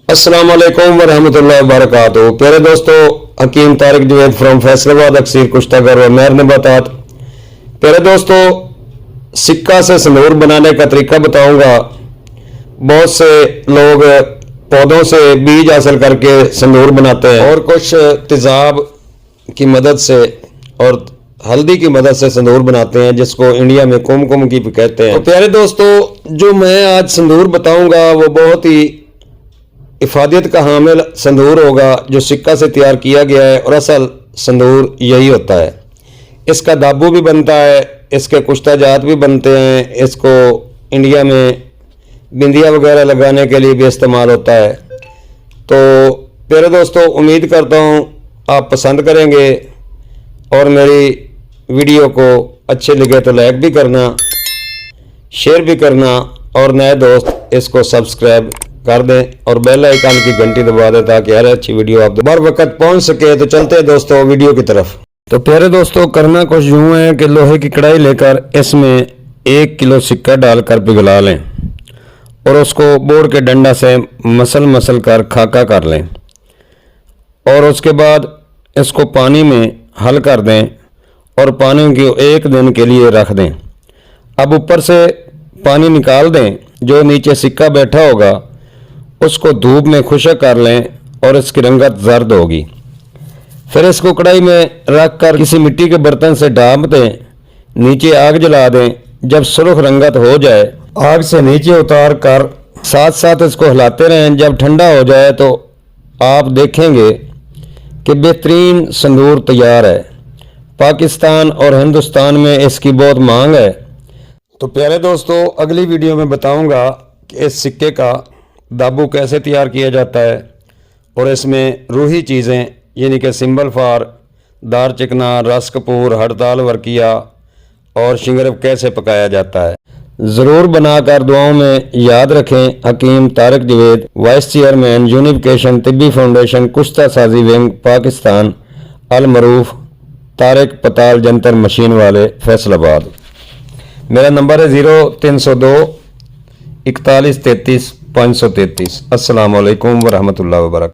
अस्सलाम वालेकुम वरहमतुल्लाहि वबरकातुहू। प्यारे दोस्तों, हकीम तारिक जवेद फ्रॉम फैसलाबाद अक्सीर कुश्तागर व मेहर नबातात। प्यारे दोस्तों, सिक्का से संदूर बनाने का तरीका बताऊंगा। बहुत से लोग पौधों से बीज हासिल करके संदूर बनाते हैं और कुछ तेजाब की मदद से और हल्दी की मदद से संदूर बनाते हैं, जिसको इंडिया में कुमकुम की कहते हैं। तो प्यारे दोस्तों, जो मैं आज संदूर बताऊंगा वो बहुत ही इफादियत का हामिल संदूर होगा, जो सिक्का से तैयार किया गया है और असल संदूर यही होता है। इसका दाबू भी बनता है, इसके कुश्ताजात भी बनते हैं, इसको इंडिया में बिंदिया वगैरह लगाने के लिए भी इस्तेमाल होता है। तो प्यारे दोस्तों, उम्मीद करता हूँ आप पसंद करेंगे और मेरी वीडियो को अच्छे लगे तो लाइक भी करना, शेयर भी करना और नए दोस्त इसको सब्सक्राइब कर दें और बेल आइकन की घंटी दबा दें ताकि हर अच्छी वीडियो आप बर वक्त पहुंच सके। तो चलते हैं दोस्तों वीडियो की तरफ। तो प्यारे दोस्तों, करना कुछ यूँ है कि लोहे की कढ़ाई लेकर इसमें 1 किलो सिक्का डालकर पिघला लें और उसको बोर्ड के डंडा से मसल कर खाका कर लें और उसके बाद इसको पानी में हल कर दें और पानी को 1 दिन के लिए रख दें। अब ऊपर से पानी निकाल दें, जो नीचे सिक्का बैठा होगा उसको धूप में खुश्क कर लें और इसकी रंगत जर्द होगी। फिर इसको कढ़ाई में रख कर किसी मिट्टी के बर्तन से ढाँप दें, नीचे आग जला दें। जब सुर्ख रंगत हो जाए आग से नीचे उतार कर साथ साथ इसको हिलाते रहें। जब ठंडा हो जाए तो आप देखेंगे कि बेहतरीन संदूर तैयार है। पाकिस्तान और हिंदुस्तान में इसकी बहुत मांग है। तो प्यारे दोस्तों, अगली वीडियो में बताऊंगा कि इस सिक्के का दाबू कैसे तैयार किया जाता है और इसमें रूही चीज़ें यानी कि सिंबल फार, दार चिकना, रस कपूर, हड़ताल वर्किया और शिंगरफ कैसे पकाया जाता है। ज़रूर बनाकर दुआओं में याद रखें। Hakeem Tariq Javed, vice chairman unification तिब्बी फाउंडेशन, कुश्ता साजी विंग, पाकिस्तान। अल मरूफ तारिक पताल जंतर मशीन वाले, फैसलाबाद। मेरा नंबर है 0302 41 33 533। अस्सलाम वालेकुम वरहमतुल्लाहि वबरकातुहू।